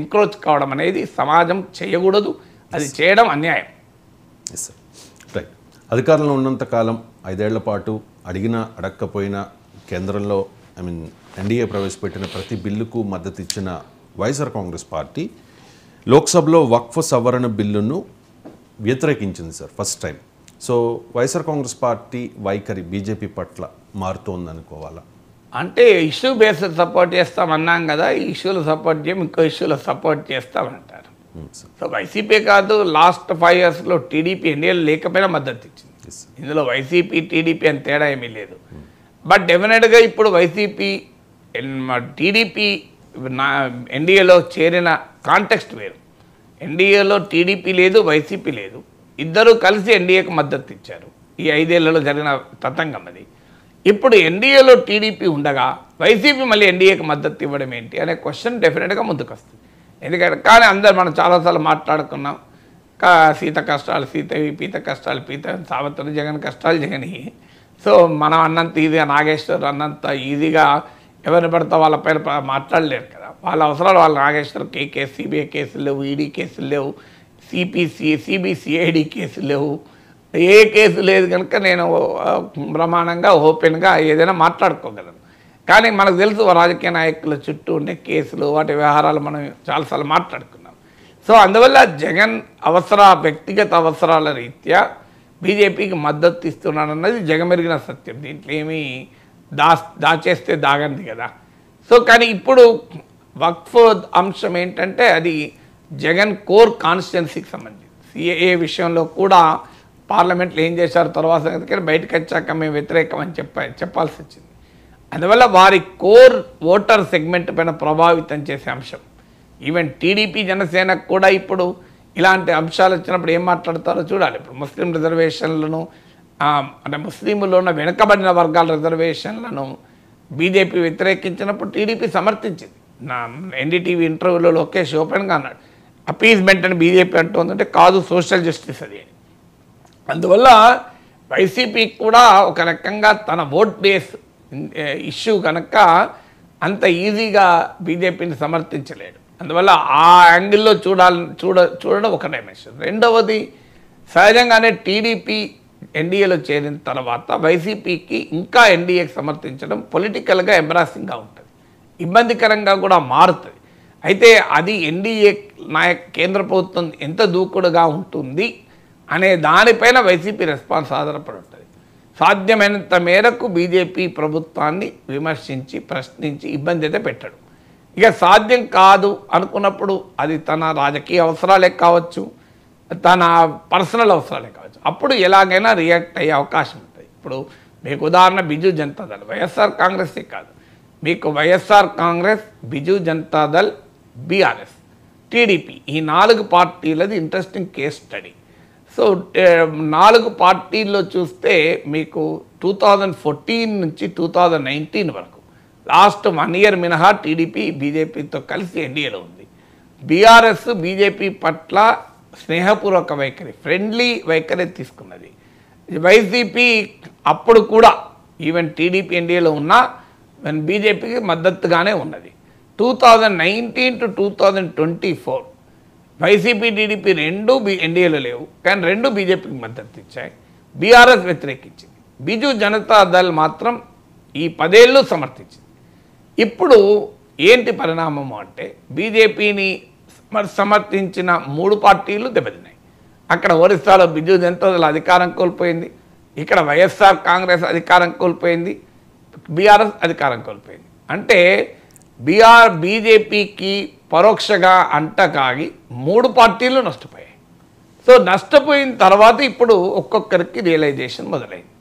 Encroach కావడం అనేది సమాజం చేయకూడదు. అది చేయడం అన్యాయం. రైట్. అధికారంలో ఉన్నంత కాలం 5 ఏళ్ల పాటు అడిగినా అడగకపోయినా కేంద్రంలో ఎన్డీఏ ప్రవేశపెట్టిన ప్రతి బిల్లుకు మద్దతు ఇచ్చిన వైఎస్ఆర్ కాంగ్రెస్ పార్టీ లోక్సభలో వక్ఫ్ సవరణ బిల్లును వ్యతిరేకించింది sir first time. So YSR Congress Party వైఖరి బీజేపీ పట్ల మారుతోంది అనుకోవాలా? అంటే ఇష్యూ బేస్డ్ సపోర్ట్ చేస్తామన్నాం కదా, ఈ ఇష్యూలు సపోర్ట్ చేయం, ఇంకో ఇష్యూలో సపోర్ట్ చేస్తామంటారు. సో వైసీపీ కాదు, లాస్ట్ 5 yearsలో టీడీపీ ఎన్డీఏలో లేకపోయినా మద్దతు ఇచ్చింది. ఇందులో వైసీపీ టీడీపీ అని తేడా ఏమీ లేదు. బట్ డెఫినెట్గా ఇప్పుడు వైసీపీ టీడీపీ ఎన్డీఏలో చేరిన కాంటెక్స్ట్ వేరు. ఎన్డీఏలో టీడీపీ లేదు, వైసీపీ లేదు, ఇద్దరూ కలిసి ఎన్డీఏకు మద్దతు ఇచ్చారు. ఈ 5 ఏళ్లలో జరిగిన తతంగం అది. ఇప్పుడు ఎన్డీఏలో టీడీపీ ఉండగా వైసీపీ మళ్ళీ ఎన్డీఏకి మద్దతు ఇవ్వడం ఏంటి అనే క్వశ్చన్ డెఫినెట్గా ముందుకు వస్తుంది. ఎందుకంటే కానీ అందరు మనం చాలాసార్లు మాట్లాడుకున్నాం, సీత కష్టాలు సీతవి, పీత కష్టాలు పీత, సావత్తులు జగన్ కష్టాలు జగన్. సో మనం అన్నంత ఈజీగా, నాగేశ్వర్ అన్నంత ఈజీగా ఎవరిని పడితే వాళ్ళపైన మాట్లాడలేరు కదా. వాళ్ళ అవసరాలు వాళ్ళు. నాగేశ్వర్ కేసు, సిబిఐ కేసులు లేవు, ఈడీ కేసులు లేవు, సిబిసిఐడి కేసులు లేవు, ఏ కేసు లేదు కనుక నేను బ్రహ్మాండంగా ఓపెన్గా ఏదైనా మాట్లాడుకోగలను. కానీ మనకు తెలుసు రాజకీయ నాయకుల చుట్టూ ఉండే కేసులు, వాటి వ్యవహారాలు మనం చాలాసార్లు మాట్లాడుకున్నాం. సో అందువల్ల జగన్ వ్యక్తిగత అవసరాల రీత్యా బీజేపీకి మద్దతు ఇస్తున్నాడన్నది జగమెరిగిన సత్యం. దీంట్లో ఏమీ దాచేస్తే దాగంది కదా. సో కానీ ఇప్పుడు వక్ఫ్ అంశం ఏంటంటే అది జగన్ కోర్ కాన్స్టిట్యున్సీకి సంబంధించి. సిఏఏ విషయంలో కూడా పార్లమెంట్లో ఏం చేశారు తర్వాత బయటకు వచ్చాక మేము వ్యతిరేకం అని చెప్పాల్సి వచ్చింది. అందువల్ల వారి కోర్ ఓటర్ సెగ్మెంట్ పైన ప్రభావితం చేసే అంశం. ఈవెన్ టీడీపీ జనసేనకు కూడా ఇప్పుడు ఇలాంటి అంశాలు వచ్చినప్పుడు ఏం మాట్లాడతారో చూడాలి. ఇప్పుడు ముస్లిం రిజర్వేషన్లను, అంటే ముస్లింలో ఉన్న వెనుకబడిన వర్గాల రిజర్వేషన్లను బీజేపీ వ్యతిరేకించినప్పుడు టీడీపీ సమర్థించింది. నా ఎన్డీటీవీ ఇంటర్వ్యూలో లోకేష్ ఓపెన్గా అన్నాడు, అపీజ్మెంట్ అని బీజేపీ అంటుందంటే కాదు, సోషల్ జస్టిస్ అది అని. అందువల్ల వైసీపీకి కూడా ఒక రకంగా తన ఓట్ బేస్ ఇష్యూ కనుక అంత ఈజీగా బీజేపీని సమర్థించలేడు. అందువల్ల ఆ యాంగిల్లో చూడడం ఒక డైమెన్షన్. రెండవది, సహజంగానే టీడీపీ ఎన్డీఏలో చేరిన తర్వాత వైసీపీకి ఇంకా ఎన్డీఏకి సమర్థించడం పొలిటికల్గా ఎంబ్రాసింగ్గా ఉంటుంది, ఇబ్బందికరంగా కూడా మారుతుంది. అయితే అది ఎన్డీఏ కేంద్ర ప్రభుత్వం ఎంత దూకుడుగా ఉంటుంది అనే దానిపైన వైసీపీ రెస్పాన్స్ ఆధారపడి ఉంటుంది. సాధ్యమైనంత మేరకు బీజేపీ ప్రభుత్వాన్ని విమర్శించి ప్రశ్నించి ఇబ్బంది అయితే పెట్టడు. ఇక సాధ్యం కాదు అనుకున్నప్పుడు అది తన రాజకీయ అవసరాలే కావచ్చు, తన పర్సనల్ అవసరాలే కావచ్చు, అప్పుడు ఎలాగైనా రియాక్ట్ అయ్యే అవకాశం ఉంటుంది. ఇప్పుడు మీకు ఉదాహరణ బిజు జనతాదళ్, వైఎస్ఆర్ కాంగ్రెసే కాదు, మీకు వైఎస్ఆర్ కాంగ్రెస్, బిజు జనతాదళ్, బీఆర్ఎస్, టీడీపీ, ఈ 4 పార్టీలది ఇంట్రెస్టింగ్ కేస్ స్టడీ. సో 4 పార్టీల్లో చూస్తే మీకు 2014 నుంచి 2019 వరకు లాస్ట్ 1 year మినహా టీడీపీ బీజేపీతో కలిసి ఎన్డీఏలో ఉంది. బీఆర్ఎస్ బీజేపీ పట్ల స్నేహపూర్వక వైఖరి, ఫ్రెండ్లీ వైఖరి తీసుకున్నది. వైసీపీ అప్పుడు కూడా ఈవెన్ టీడీపీ ఎన్డీఏలో ఉన్నా బీజేపీకి మద్దతుగానే ఉన్నది. 2019 to 2024 వైసీపీ టీడీపీ 2 ఎన్డీఏలో లేవు, కానీ 2 బీజేపీకి మద్దతు ఇచ్చాయి. బీఆర్ఎస్ వ్యతిరేకించింది, బిజు జనతాదళ్ మాత్రం ఈ 10 ఏళ్ళు సమర్థించింది. ఇప్పుడు ఏంటి పరిణామము అంటే బీజేపీని సమర్థించిన 3 పార్టీలు దెబ్బతిన్నాయి. అక్కడ ఒరిస్సాలో బిజు జనతాదళ్ అధికారం కోల్పోయింది, ఇక్కడ వైఎస్ఆర్ కాంగ్రెస్ అధికారం కోల్పోయింది, బీఆర్ఎస్ అధికారం కోల్పోయింది. అంటే బీజేపీకి పరోక్షగా అంటకాగి 3 పార్టీలు నష్టపోయాయి. సో నష్టపోయిన తర్వాత ఇప్పుడు ఒక్కొక్కరికి రియలైజేషన్ మొదలైంది.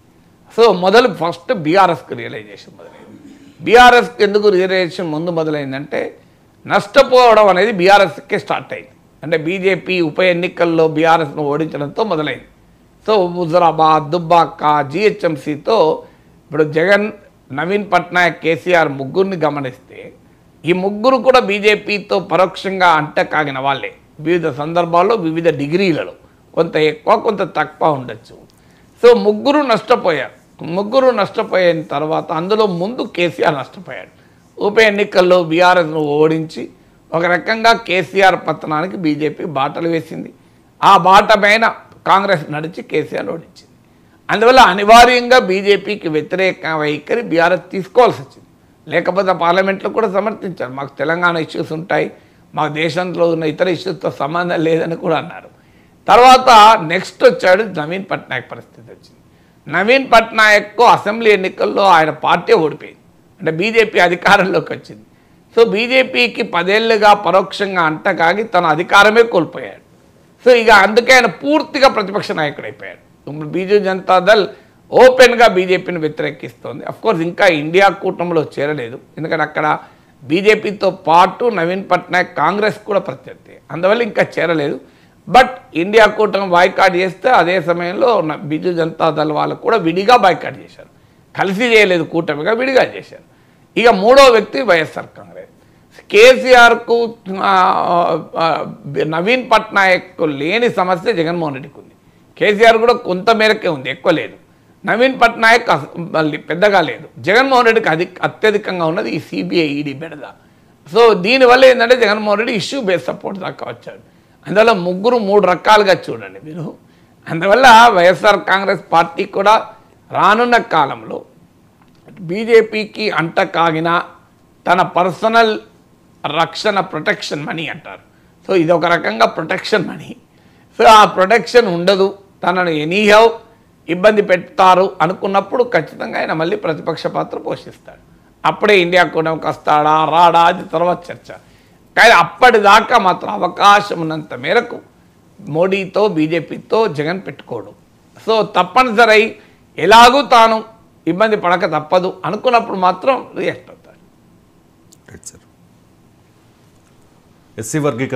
సో ఫస్ట్ బీఆర్ఎస్కి రియలైజేషన్ మొదలైంది. బీఆర్ఎస్కి ఎందుకు రియలైజేషన్ మొదలైందంటే నష్టపోవడం అనేది బీఆర్ఎస్కే స్టార్ట్ అయింది. అంటే బీజేపీ ఉప ఎన్నికల్లో బీఆర్ఎస్ను ఓడించడంతో మొదలైంది. సో హుజురాబాద్, దుబ్బాక, జిహెచ్ఎంసీతో ఇప్పుడు జగన్, నవీన్ పట్నాయక్, కేసీఆర్ ముగ్గురిని గమనిస్తే ఈ ముగ్గురు కూడా బీజేపీతో పరోక్షంగా అంటకాగిన వాళ్ళే. వివిధ సందర్భాల్లో వివిధ డిగ్రీలలో కొంత ఎక్కువ కొంత తక్కువ ఉండొచ్చు. సో ముగ్గురు నష్టపోయారు. ముగ్గురు నష్టపోయిన తర్వాత అందులో ముందు కేసీఆర్ నష్టపోయాడు. ఉప ఎన్నికల్లో బీఆర్ఎస్ను ఓడించి ఒక రకంగా కేసీఆర్ పతనానికి బీజేపీ బాటలు వేసింది. ఆ బాట పైన కాంగ్రెస్ నడిచి కేసీఆర్ ఓడించింది. అందువల్ల అనివార్యంగా బీజేపీకి వ్యతిరేక వైఖరి బీఆర్ఎస్ తీసుకోవాల్సి వచ్చింది. లేకపోతే పార్లమెంట్లో కూడా సమర్థించారు, మాకు తెలంగాణ ఇష్యూస్ ఉంటాయి, మాకు దేశంలో ఉన్న ఇతర ఇష్యూస్తో సంబంధం లేదని కూడా అన్నారు. తర్వాత నెక్స్ట్ వచ్చాడు నవీన్ పట్నాయక్ పరిస్థితి వచ్చింది. నవీన్ పట్నాయక్కు అసెంబ్లీ ఎన్నికల్లో ఆయన పార్టీ ఓడిపోయింది, అంటే బీజేపీ అధికారంలోకి వచ్చింది. సో బీజేపీకి 10 ఏళ్ళుగా పరోక్షంగా అంటకాగి తన అధికారమే కోల్పోయాడు. సో ఇక అందుకే ఆయన పూర్తిగా ప్రతిపక్ష నాయకుడు అయిపోయాడు. ఇప్పుడు బీజూ జనతాదళ్ ఓపెన్గా బీజేపీని వ్యతిరేకిస్తోంది. అఫ్కోర్స్ ఇంకా ఇండియా కూటమిలో చేరలేదు, ఎందుకంటే అక్కడ బీజేపీతో పాటు నవీన్ పట్నాయక్ కాంగ్రెస్ కూడా ప్రత్యర్థి, అందువల్ల ఇంకా చేరలేదు. బట్ ఇండియా కూటమి బాయ్కాట్ చేస్తే అదే సమయంలో బీజూ జనతాదళ్ వాళ్ళు కూడా విడిగా బాయ్కాట్ చేశారు, కలిసి చేయలేదు, కూటమిగా విడిగా చేశారు. ఇక మూడో వ్యక్తి వైఎస్ఆర్ కాంగ్రెస్. కేసీఆర్కు నవీన్ పట్నాయక్కు లేని సమస్య జగన్మోహన్ రెడ్డికి ఉంది. కేసీఆర్ కూడా కొంత మేరకే ఉంది, ఎక్కువ లేదు. నవీన్ పట్నాయక్ పెద్దగా లేదు. జగన్మోహన్ రెడ్డికి అత్యధికంగా ఉన్నది ఈ సిబిఐ ఈడీ బెడద. సో దీనివల్ల ఏంటంటే Jaganmohan Reddy issue base support దాకా వచ్చాడు. అందువల్ల ముగ్గురు 3 రకాలుగా చూడండి మీరు. అందువల్ల వైఎస్ఆర్ కాంగ్రెస్ పార్టీ కూడా రానున్న కాలంలో బీజేపీకి అంటకాగిన తన పర్సనల్ రక్షణ ప్రొటెక్షన్ మనీ అంటారు. సో ఇది ఒక రకంగా ప్రొటెక్షన్ మనీ. సో ఆ ప్రొటెక్షన్ ఉండదు, తనను ఎనీహౌ ఇబ్బంది పెడతారు అనుకున్నప్పుడు ఖచ్చితంగా ఆయన మళ్ళీ ప్రతిపక్ష పాత్ర పోషిస్తాడు. అప్పుడే ఇండియా కూటమికి వస్తాడా రాడా అది తర్వాత చర్చ. కానీ అప్పటిదాకా మాత్రం అవకాశం ఉన్నంత మేరకు మోడీతో బీజేపీతో జగన్ పెట్టుకోడు. సో తప్పనిసరి ఎలాగూ తాను ఇబ్బంది పడక తప్పదు అనుకున్నప్పుడు మాత్రం రియాక్ట్ అవుతాడు. ఎస్సీ వర్గీకరణ